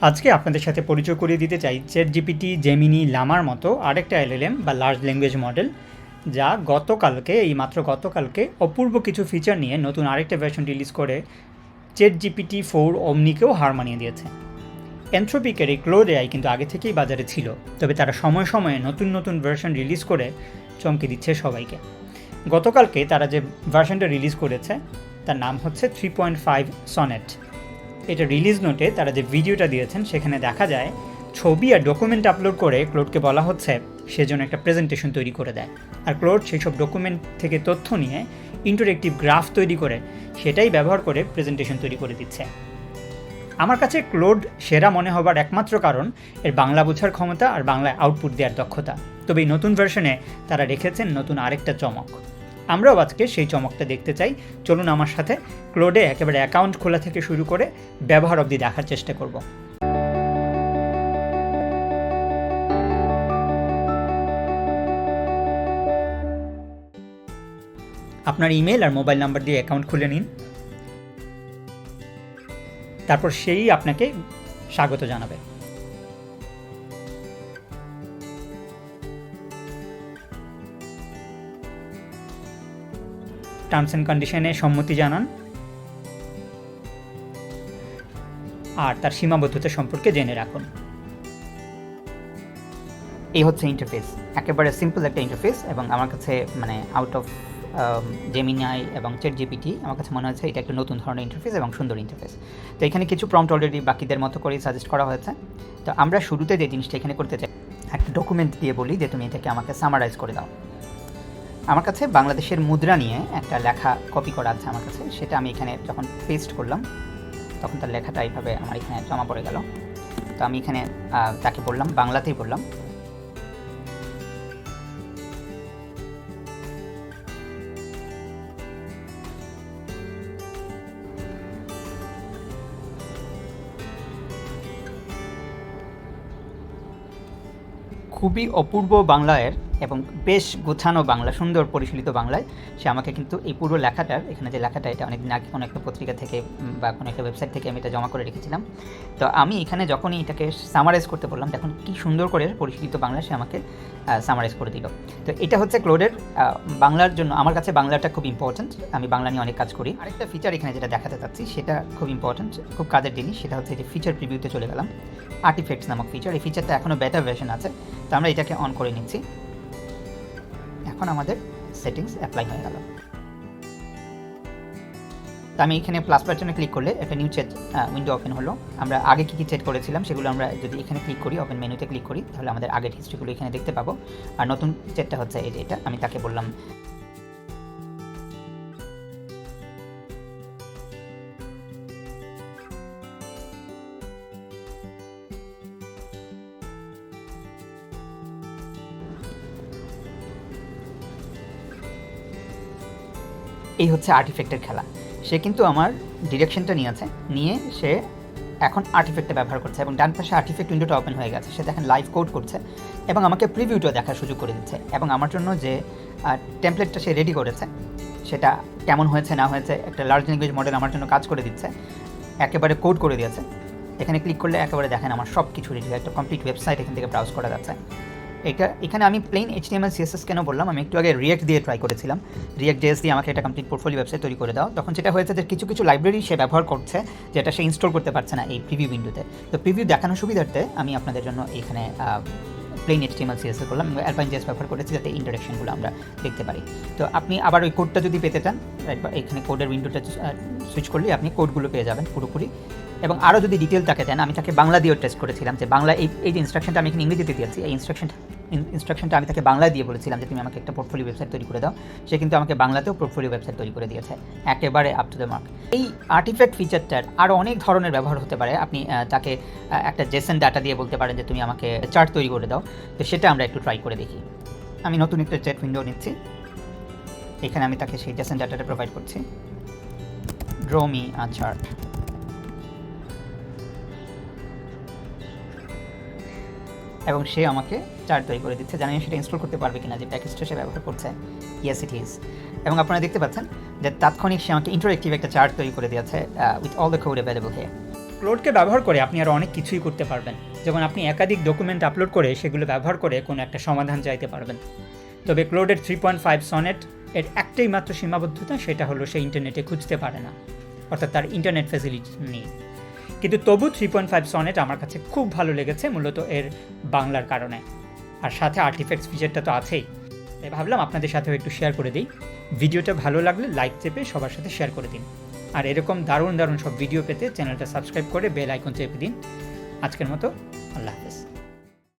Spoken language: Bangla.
আজকে আপনাদের সাথে পরিচয় করিয়ে দিতে চাই চ্যাটজিপিটি, জেমিনি, লামার মতো আরেকটা এলএলএম বা লার্জ ল্যাঙ্গুয়েজ মডেল, যা গতকালকে অপূর্ব কিছু ফিচার নিয়ে নতুন আরেকটা ভার্সন রিলিজ করে চ্যাটজিপিটি 4 অমনিকেও হার মানিয়ে দিয়েছে। এনথ্রোপিকের এই ক্লোড এআই কিন্তু আগে থেকেই বাজারে ছিল, তবে তারা সময়ে সময়ে নতুন ভার্সন রিলিজ করে চমকে দিচ্ছে সবাইকে। গতকালকে তারা যে ভার্সনটা রিলিজ করেছে তার নাম হচ্ছে 3.5 সনেট। এটা রিলিজ নোটে তারা যে ভিডিওটা দিয়েছেন সেখানে দেখা যায় ছবি আর ডকুমেন্ট আপলোড করে ক্লোডকে বলা হচ্ছে সেজন্য একটা প্রেজেন্টেশন তৈরি করে দেয়, আর ক্লোড সেই সব ডকুমেন্ট থেকে তথ্য নিয়ে ইন্টারেক্টিভ গ্রাফ তৈরি করে সেটাই ব্যবহার করে প্রেজেন্টেশন তৈরি করে দিচ্ছে। আমার কাছে ক্লোড সেরা মনে হবার একমাত্র কারণ এর বাংলা বোঝার ক্ষমতা আর বাংলায় আউটপুট দেওয়ার দক্ষতা। তবে এই নতুন ভার্সনে তারা রেখেছেন নতুন আরেকটা চমক। আমরাও আজকে সেই চমকটা দেখতে চাই। চলুন আমার সাথে ক্লোডে একেবারে অ্যাকাউন্ট খোলা থেকে শুরু করে ব্যবহার অবধি দেখার চেষ্টা করব। আপনার ইমেল আর মোবাইল নাম্বার দিয়ে অ্যাকাউন্ট খুলে নিন, তারপর সেই আপনাকে স্বাগত জানাবে। টার্মস অ্যান্ড কন্ডিশনে সম্মতি জানান আর তার সীমাবদ্ধতা সম্পর্কে জেনে রাখুন। এই হচ্ছে ইন্টারফেস, একেবারে সিম্পল একটা ইন্টারফেস, এবং আমার কাছে আউট অফ জেমিনাই এবং চ্যাটজিপিটি আমার কাছে মনে হচ্ছে এটা একটা নতুন ধরনের ইন্টারফেস এবং সুন্দর ইন্টারফেস। তো এখানে কিছু প্রম্পট অলরেডি বাকিদের মতো করেই সাজেস্ট করা হয়েছে। তো আমরা শুরুতে যে জিনিসটা এখানে করতে চাই, একটা ডকুমেন্ট দিয়ে বলি যে তুমি এটাকে আমাকে সামারাইজ করে দাও। আমার কাছে বাংলাদেশের মুদ্রা নিয়ে একটা লেখা কপি করা আছে আমার কাছে, সেটা আমি এখানে যখন পেস্ট করলাম তখন তার লেখাটা এইভাবে আমার এখানে জমা পড়ে গেল। তো আমি এখানে তাকে বললাম, বাংলাতেই বললাম, খুবই অপূর্ব বাংলায় এবং বেশ গোছানো বাংলা, সুন্দর পরিশীলিত বাংলায় সে আমাকে কিন্তু এই পুরো লেখাটার, এখানে যে লেখাটা, এটা অনেকদিন আগে কোনো একটা পত্রিকা থেকে বা কোনো একটা ওয়েবসাইট থেকে আমি এটা জমা করে রেখেছিলাম। তো আমি এখানে যখনই এটাকে সামারাইজ করতে বললাম, দেখুন কী সুন্দর করে পরিশীলিত বাংলা সে আমাকে সামারাইজ করে দিল। তো এটা হচ্ছে ক্লোডের বাংলার জন্য। আমার কাছে বাংলাটা খুব ইম্পর্ট্যান্ট, আমি বাংলা নিয়ে অনেক কাজ করি। আরেকটা ফিচার এখানে যেটা দেখাতে চাচ্ছি সেটা খুব ইম্পর্ট্যান্ট, খুব কাজের জিনিস, সেটা হচ্ছে যে ফিচার প্রিভিউতে চলে গেলাম। আর্টিফ্যাক্টস নামক ফিচার, এই ফিচারটা এখনও বেটা ভার্সন আছে, তো আমরা এটাকে অন করে নিচ্ছি। এখন আমাদের সেটিংস অ্যাপ্লাই হয়ে গেল। তো আমি এখানে প্লাস বাটনে ক্লিক করলে একটা নিউ চ্যাট উইন্ডো ওপেন হলো। আমরা আগে কী চ্যাট করেছিলাম সেগুলো আমরা যদি এখানে ক্লিক করি, ওপেন মেনুতে ক্লিক করি, তাহলে আমাদের আগের হিস্ট্রিগুলো এখানে দেখতে পাবো। আর নতুন চ্যাটটা হচ্ছে এই যে এটা, আমি তাকে বললাম এই হচ্ছে আর্টিফ্যাক্টের খেলা। সে কিন্তু আমার ডিরেকশনটা নিয়ে সে এখন আর্টিফ্যাক্টটা ব্যবহার করছে, এবং ডান পাশে আর্টিফ্যাক্ট উইন্ডোটা ওপেন হয়ে গেছে। সে দেখেন লাইভ কোড করছে এবং আমাকে প্রিভিউটাও দেখার সুযোগ করে দিচ্ছে, এবং আমার জন্য যে টেমপ্লেটটা সে রেডি করেছে সেটা কেমন হয়েছে না হয়েছে একটা লার্জ ল্যাঙ্গুয়েজ মডেল আমার জন্য কাজ করে দিচ্ছে, একেবারে কোড করে দিয়েছে। এখানে ক্লিক করলে একেবারে দেখেন আমার সব কিছু রেডি, একটা কমপ্লিট ওয়েবসাইট এখান থেকে ব্রাউজ করা যাচ্ছে। এখানে আমি প্লেন HTML CSS কেন বললাম, আমি একটু আগে রিয়াক্ট দিয়ে ট্রাই করেছিলাম। রিয়াক্ট JS দিয়ে আমাকে একটা কমপ্লিট পোর্টফোলিও ওয়েবসাইট তৈরি করে দাও। তখন যেটা হয়েছে যে কিছু কিছু লাইব্রেরি সে ব্যবহার করছে যেটা সে ইনস্টল করতে পারছে না এই প্রিভিউ উইন্ডোতে। তো প্রিভিউ দেখানোর সুবিধার্থে আমি আপনাদের জন্য এখানে প্লেন HTML CSS করলাম এবং অ্যালপাইন JS ব্যবহার করেছি যাতে ইন্টারেকশনগুলো আমরা দেখতে পারি। তো আপনি আবার ওই কোডটা যদি পেতে চান, এখানে কোডের উইন্ডোটা সুইচ করলে আপনি কোডগুলো পেয়ে যাবেন পুরোপুরি। এবং আরও যদি ডিটেল তাকে দেন, আমি তাকে বাংলা দিয়েও টেস্ট করেছিলাম যে বাংলা এই যে ইনস্ট্রাকশনটা আমি এখানে ইংরেজিতে দিয়েছি, এই ইনস্ট্রাকশনটা আমি তাকে বাংলায় দিয়ে বলেছিলাম যে তুমি আমাকে একটা পোর্টফোলিও ওয়েবসাইট তৈরি করে দাও। সে কিন্তু আমাকে বাংলাতেও পোর্টফোলিও ওয়েবসাইট তৈরি করে দিয়েছে, একেবারে আপ টু দ্য মার্ক। এই আর্টিফ্যাক্ট ফিচারটার আরও অনেক ধরনের ব্যবহার হতে পারে। আপনি তাকে একটা জেসন ডাটা দিয়ে বলতে পারেন যে তুমি আমাকে চার্ট তৈরি করে দাও, তো সেটা আমরা একটু ট্রাই করে দেখি। আমি নতুন একটা চ্যাট উইন্ডো নিচ্ছি, এখানে আমি তাকে সেই জেসন ডাটাটা প্রোভাইড করছি, ড্র মি আ চার্ট। এবং সে আমাকে চার্ট তৈরি করে দিচ্ছে। জানি না সেটা ইনস্টল করতে পারবে কিনা, যে প্যাকেজটা সে ব্যবহার করছে। Yes it is. এবং আপনারা দেখতে পাচ্ছেন যে তাৎক্ষণিক সে আমাকে ইন্টারেক্টিভ একটা চার্ট তৈরি করে দিয়েছে with all the code available here. ক্লোডকে ব্যবহার করে আপনি আরও অনেক কিছুই করতে পারবেন, যেমন আপনি একাধিক ডকুমেন্ট আপলোড করে সেগুলো ব্যবহার করে কোনো একটা সমাধান চাইতে পারবেন। তবে ক্লোডের 3.5 সনেট এর একটাই মাত্র সীমাবদ্ধতা, সেটা হলো সে ইন্টারনেটে খুঁজতে পারে না, অর্থাৎ তার ইন্টারনেট ফ্যাসিলিটি নেই। কিন্তু তবু 3.5 সনেট আমার কাছে খুব ভালো লেগেছে, মূলত এর বাংলার কারণে, আর সাথে আর্টিফ্যাক্টস ফিচারটা তো আছেই। তাই ভাবলাম আপনাদের সাথেও একটু শেয়ার করে দিই। ভিডিওটা ভালো লাগলে লাইক চেপে সবার সাথে শেয়ার করে দিন, আর এরকম দারুণ দারুণ সব ভিডিও পেতে চ্যানেলটা সাবস্ক্রাইব করে বেল আইকন চেপে দিন। আজকের মতো আল্লাহ হাফেজ।